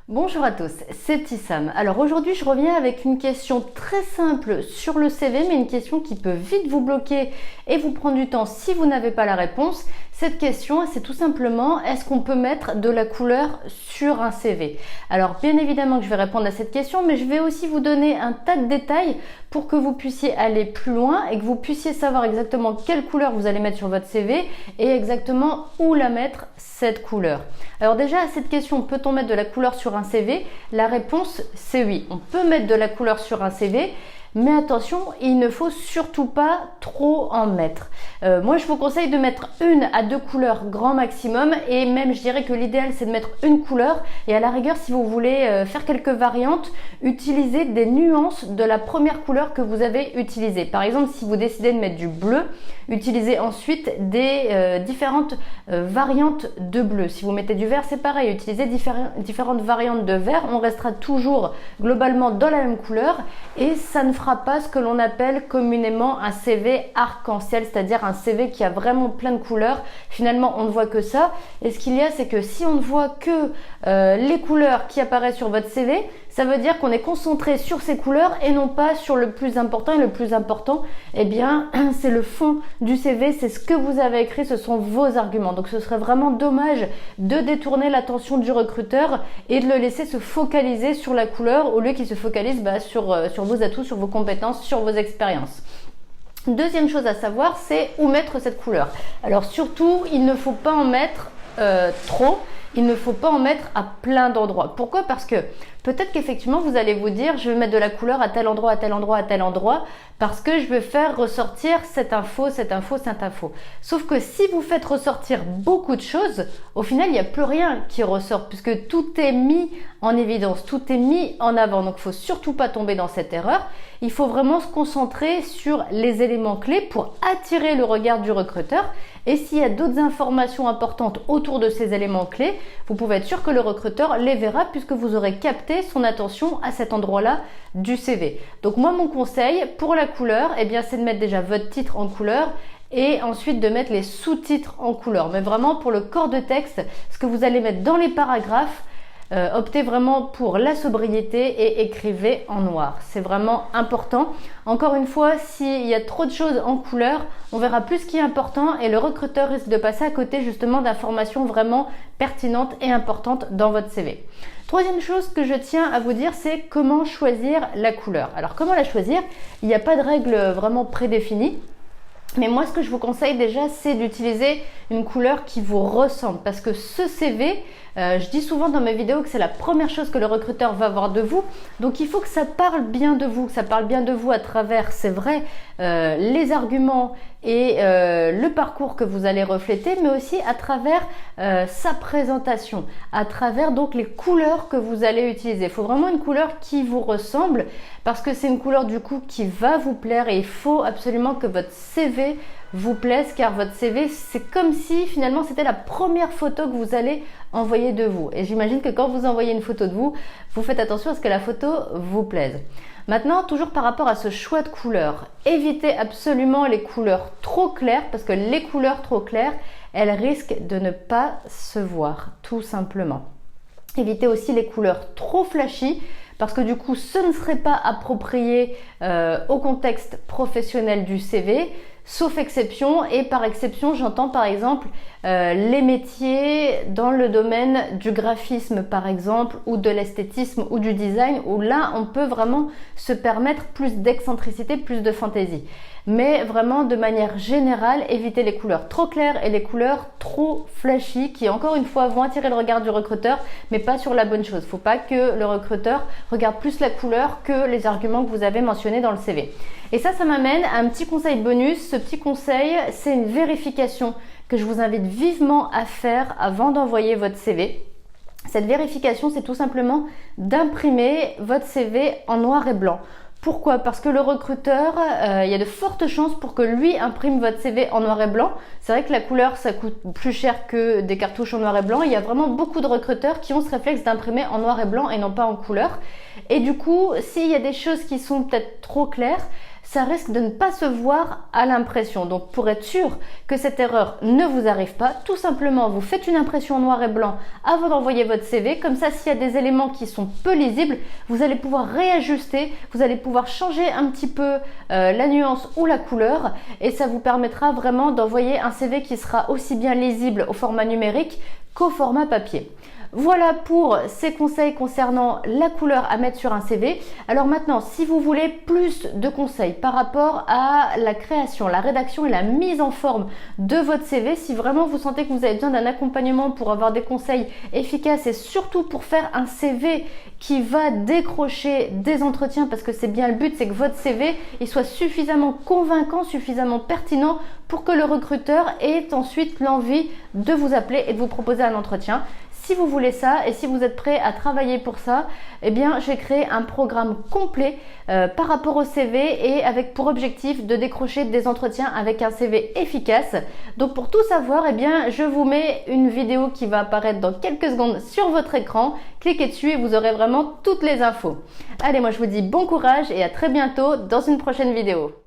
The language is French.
Bonjour à tous, c'est Tissam. Alors aujourd'hui je reviens avec une question très simple sur le CV, mais une question qui peut vite vous bloquer et vous prendre du temps si vous n'avez pas la réponse. Cette question, c'est tout simplement, est-ce qu'on peut mettre de la couleur sur un CV? Alors bien évidemment que je vais répondre à cette question, mais je vais aussi vous donner un tas de détails pour que vous puissiez aller plus loin et que vous puissiez savoir exactement quelle couleur vous allez mettre sur votre CV et exactement où la mettre, cette couleur. Alors déjà, à cette question, peut-on mettre de la couleur sur un CV? La réponse, c'est oui. On peut mettre de la couleur sur un CV, mais attention, il ne faut surtout pas trop en mettre. Moi, je vous conseille de mettre 1 à 2 couleurs grand maximum, et même je dirais que l'idéal c'est de mettre une couleur, et à la rigueur, si vous voulez faire quelques variantes, utilisez des nuances de la première couleur que vous avez utilisée. Par exemple, si vous décidez de mettre du bleu, utilisez ensuite des différentes variantes de bleu. Si vous mettez du vert, c'est pareil, utilisez différentes variantes de vert. On restera toujours globalement dans la même couleur, et ça ne fera pas ce que l'on appelle communément un CV arc-en-ciel, c'est-à-dire un CV qui a vraiment plein de couleurs. Finalement, on ne voit que ça. Et ce qu'il y a, c'est que si on ne voit que les couleurs qui apparaissent sur votre CV, ça veut dire qu'on est concentré sur ces couleurs et non pas sur le plus important. Et le plus important, eh bien, c'est le fond du CV, c'est ce que vous avez écrit, ce sont vos arguments. Donc ce serait vraiment dommage de détourner l'attention du recruteur et de le laisser se focaliser sur la couleur au lieu qu'il se focalise sur vos atouts, sur vos compétences, sur vos expériences. Deuxième chose à savoir, c'est où mettre cette couleur. Alors surtout, il ne faut pas en mettre trop. Il ne faut pas en mettre à plein d'endroits. Pourquoi? Parce que peut-être qu'effectivement, vous allez vous dire, je vais mettre de la couleur à tel endroit, à tel endroit, à tel endroit, parce que je veux faire ressortir cette info, cette info, cette info. Sauf que si vous faites ressortir beaucoup de choses, au final, il n'y a plus rien qui ressort, puisque tout est mis en évidence, tout est mis en avant. Donc, il ne faut surtout pas tomber dans cette erreur. Il faut vraiment se concentrer sur les éléments clés pour attirer le regard du recruteur. Et s'il y a d'autres informations importantes autour de ces éléments clés, vous pouvez être sûr que le recruteur les verra puisque vous aurez capté son attention à cet endroit-là du CV. Donc moi, mon conseil pour la couleur, eh bien, c'est de mettre déjà votre titre en couleur et ensuite de mettre les sous-titres en couleur. Mais vraiment pour le corps de texte, ce que vous allez mettre dans les paragraphes, optez vraiment pour la sobriété et écrivez en noir. C'est vraiment important. Encore une fois, s'il y a trop de choses en couleur, on verra plus ce qui est important et le recruteur risque de passer à côté justement d'informations vraiment pertinentes et importantes dans votre CV. Troisième chose que je tiens à vous dire, c'est comment choisir la couleur. Alors comment la choisir? Il n'y a pas de règle vraiment prédéfinie. Mais moi, ce que je vous conseille déjà, c'est d'utiliser une couleur qui vous ressemble. Parce que ce CV, je dis souvent dans mes vidéos que c'est la première chose que le recruteur va voir de vous. Donc, il faut que ça parle bien de vous, que ça parle bien de vous à travers, c'est vrai, les arguments et le parcours que vous allez refléter, mais aussi à travers sa présentation, à travers donc les couleurs que vous allez utiliser. Il faut vraiment une couleur qui vous ressemble parce que c'est une couleur du coup qui va vous plaire et il faut absolument que votre CV vous plaise car votre CV, c'est comme si finalement c'était la première photo que vous allez envoyer de vous. Et j'imagine que quand vous envoyez une photo de vous, vous faites attention à ce que la photo vous plaise. Maintenant, toujours par rapport à ce choix de couleurs, évitez absolument les couleurs trop claires parce que les couleurs trop claires, elles risquent de ne pas se voir, tout simplement. Évitez aussi les couleurs trop flashy parce que du coup, ce ne serait pas approprié au contexte professionnel du CV. Sauf exception, et par exception, j'entends par exemple les métiers dans le domaine du graphisme par exemple, ou de l'esthétisme ou du design, où là on peut vraiment se permettre plus d'excentricité, plus de fantaisie. Mais vraiment de manière générale, évitez les couleurs trop claires et les couleurs trop flashy qui encore une fois vont attirer le regard du recruteur, mais pas sur la bonne chose. Il ne faut pas que le recruteur regarde plus la couleur que les arguments que vous avez mentionnés dans le CV. Et ça m'amène à un petit conseil bonus. Ce petit conseil, c'est une vérification que je vous invite vivement à faire avant d'envoyer votre CV. Cette vérification, c'est tout simplement d'imprimer votre CV en noir et blanc. Pourquoi? Parce que le recruteur, il y a de fortes chances pour que lui imprime votre CV en noir et blanc. C'est vrai que la couleur, ça coûte plus cher que des cartouches en noir et blanc. Il y a vraiment beaucoup de recruteurs qui ont ce réflexe d'imprimer en noir et blanc et non pas en couleur. Et du coup, s'il y a des choses qui sont peut-être trop claires, ça risque de ne pas se voir à l'impression. Donc pour être sûr que cette erreur ne vous arrive pas, tout simplement vous faites une impression noir et blanc avant d'envoyer votre CV. Comme ça, s'il y a des éléments qui sont peu lisibles, vous allez pouvoir réajuster, vous allez pouvoir changer un petit peu la nuance ou la couleur et ça vous permettra vraiment d'envoyer un CV qui sera aussi bien lisible au format numérique qu'au format papier. Voilà pour ces conseils concernant la couleur à mettre sur un CV. Alors maintenant, si vous voulez plus de conseils par rapport à la création, la rédaction et la mise en forme de votre CV, si vraiment vous sentez que vous avez besoin d'un accompagnement pour avoir des conseils efficaces et surtout pour faire un CV qui va décrocher des entretiens, parce que c'est bien le but, c'est que votre CV il soit suffisamment convaincant, suffisamment pertinent pour que le recruteur ait ensuite l'envie de vous appeler et de vous proposer un entretien. Si vous voulez ça et si vous êtes prêt à travailler pour ça, eh bien, j'ai créé un programme complet par rapport au CV et avec pour objectif de décrocher des entretiens avec un CV efficace. Donc pour tout savoir, eh bien, je vous mets une vidéo qui va apparaître dans quelques secondes sur votre écran. Cliquez dessus et vous aurez vraiment toutes les infos. Allez, moi je vous dis bon courage et à très bientôt dans une prochaine vidéo.